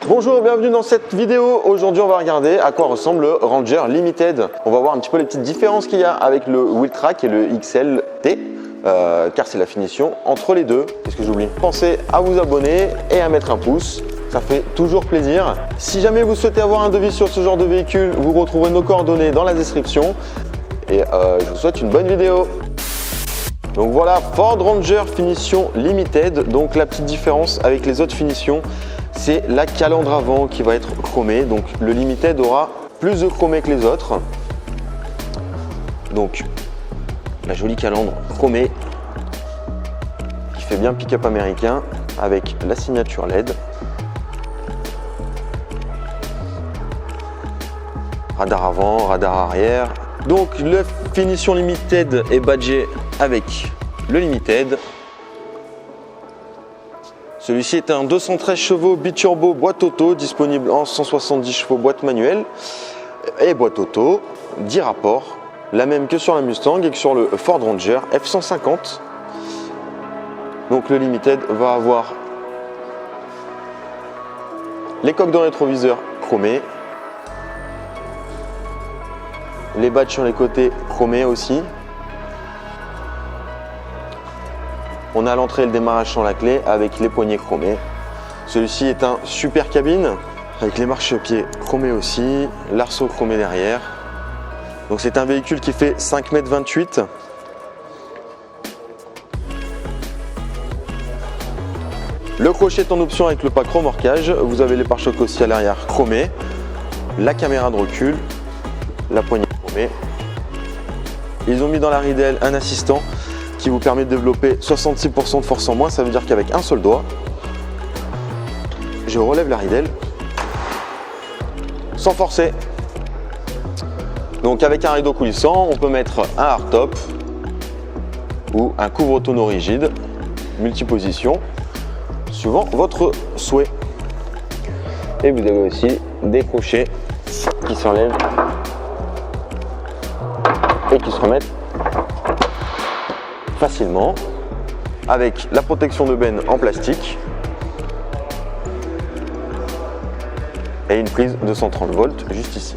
Bonjour, bienvenue dans cette vidéo. Aujourd'hui, on va regarder à quoi ressemble le Ranger Limited. On va voir un petit peu les petites différences qu'il y a avec le Wheeltrack et le XLT, car c'est la finition entre les deux. Qu'est-ce que j'oublie? Pensez à vous abonner et à mettre un pouce. Ça fait toujours plaisir. Si jamais vous souhaitez avoir un devis sur ce genre de véhicule, vous retrouverez nos coordonnées dans la description. Et je vous souhaite une bonne vidéo. Donc voilà, Ford Ranger Finition Limited. Donc la petite différence avec les autres finitions, c'est la calandre avant qui va être chromée. Donc le Limited aura plus de chromé que les autres. Donc la jolie calandre chromée qui fait bien pick-up américain avec la signature LED. Radar avant, radar arrière. Donc le Finition Limited est badgé avec le Limited. Celui-ci est un 213 chevaux biturbo boîte auto, disponible en 170 chevaux boîte manuelle et boîte auto, 10 rapports, la même que sur la Mustang et que sur le Ford Ranger F150. Donc le Limited va avoir les coques de rétroviseur chromées, les badges sur les côtés chromés aussi. On a l'entrée et le démarrage sans la clé avec les poignées chromées. Celui-ci est un super cabine avec les marchepieds chromés aussi, l'arceau chromé derrière. Donc c'est un véhicule qui fait 5,28 m. Le crochet est en option avec le pack remorquage. Vous avez les pare-chocs aussi à l'arrière chromés, la caméra de recul, la poignée chromée. Ils ont mis dans la ridelle un assistant qui vous permet de développer 66% de force en moins. Ça veut dire qu'avec un seul doigt, je relève la ridelle sans forcer. Donc avec un rideau coulissant, on peut mettre un hardtop ou un couvre-tonneau rigide, multiposition, suivant votre souhait. Et vous avez aussi des crochets qui s'enlèvent et qui se remettent facilement, avec la protection de benne en plastique et une prise de 130 volts juste ici.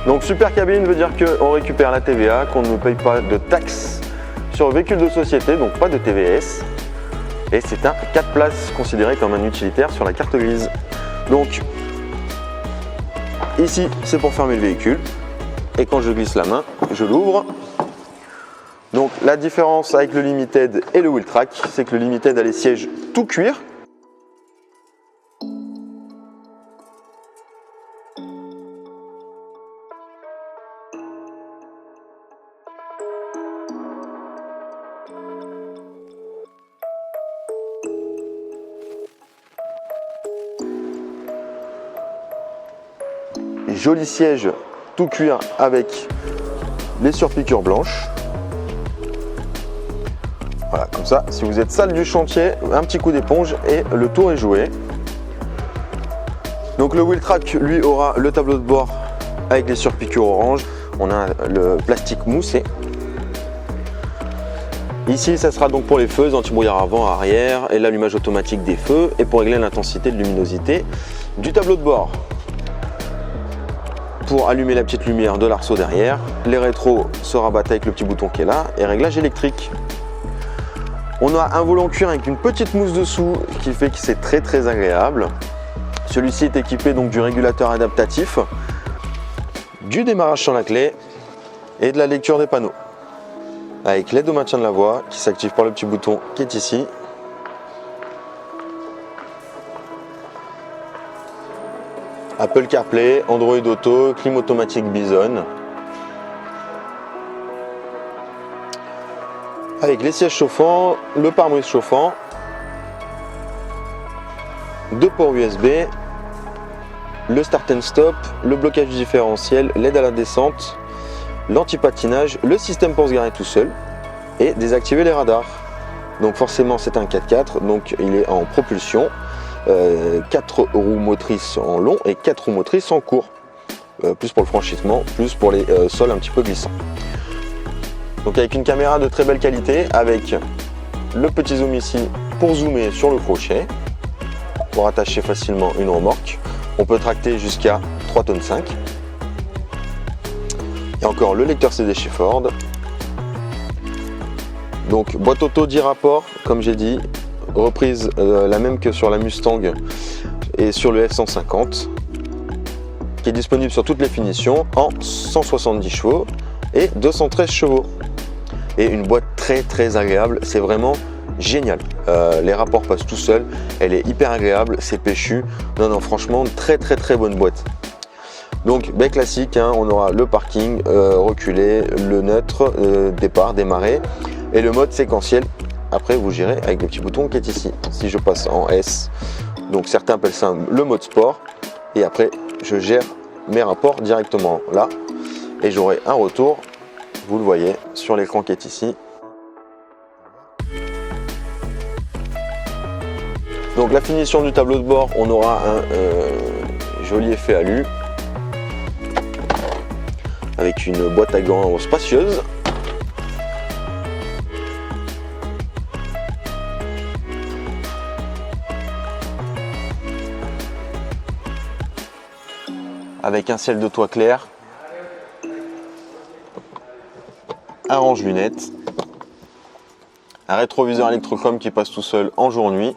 Donc super cabine veut dire qu'on récupère la TVA, qu'on ne paye pas de taxes sur le véhicule de société, donc pas de TVS. Et c'est un 4 places considéré comme un utilitaire sur la carte grise. Donc ici c'est pour fermer le véhicule. Et quand je glisse la main, je l'ouvre. Donc la différence avec le Limited et le Wheeltrack, c'est que le Limited a les sièges tout cuir. Joli siège tout cuir avec les surpiqûres blanches. Voilà, comme ça, si vous êtes sale du chantier, un petit coup d'éponge et le tour est joué. Donc le Wheeltrack, lui, aura le tableau de bord avec les surpiqûres orange. On a le plastique moussé. Ici, ça sera donc pour les feux, anti-brouillard avant, arrière et l'allumage automatique des feux et pour régler l'intensité de luminosité du tableau de bord. Pour allumer la petite lumière de l'arceau derrière, les rétros se rabattent avec le petit bouton qui est là et réglage électrique. On a un volant cuir avec une petite mousse dessous qui fait que c'est très agréable. Celui-ci est équipé donc du régulateur adaptatif, du démarrage sans la clé et de la lecture des panneaux. Avec l'aide au maintien de la voie qui s'active par le petit bouton qui est ici. Apple CarPlay, Android Auto, clim automatique Bison. Avec les sièges chauffants, le pare-brise chauffant, 2 ports USB, le start and stop, le blocage différentiel, l'aide à la descente, l'anti-patinage, le système pour se garer tout seul et désactiver les radars. Donc forcément c'est un 4x4, donc il est en propulsion 4 roues motrices en long et 4 roues motrices en court. Plus pour le franchissement, plus pour les sols un petit peu glissants. Donc avec une caméra de très belle qualité, avec le petit zoom ici pour zoomer sur le crochet, pour attacher facilement une remorque. On peut tracter jusqu'à 3,5 tonnes. Et encore le lecteur CD chez Ford. Donc boîte auto 10 rapports, comme j'ai dit, reprise la même que sur la Mustang et sur le F-150, qui est disponible sur toutes les finitions en 170 chevaux et 213 chevaux. Et une boîte très agréable, c'est vraiment génial. Les rapports passent tout seuls, elle est hyper agréable, c'est péchu. Non, franchement, très bonne boîte. Donc, classique, hein, on aura le parking, reculé, le neutre, départ, démarrer, et le mode séquentiel. Après, vous gérez avec le petit bouton qui est ici. Si je passe en S, donc certains appellent ça le mode sport, et après, je gère mes rapports directement là, et j'aurai un retour, vous le voyez, sur l'écran qui est ici. Donc la finition du tableau de bord, on aura un joli effet alu avec une boîte à gants spacieuse. Avec un ciel de toit clair, un range-lunettes, un rétroviseur électrochrome qui passe tout seul en jour-nuit,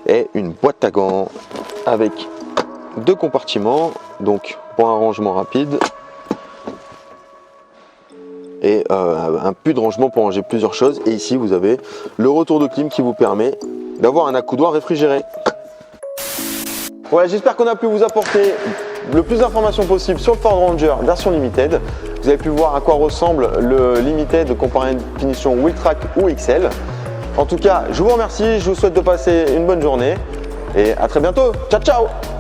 et une boîte à gants avec 2 compartiments, donc pour un rangement rapide, et un puits de rangement pour ranger plusieurs choses. Et ici vous avez le retour de clim qui vous permet d'avoir un accoudoir réfrigéré. Voilà, j'espère qu'on a pu vous apporter le plus d'informations possible sur le Ford Ranger version Limited. Vous avez pu voir à quoi ressemble le Limited comparé à une finition Wheeltrack ou XL. En tout cas, je vous remercie, je vous souhaite de passer une bonne journée et à très bientôt. Ciao, ciao!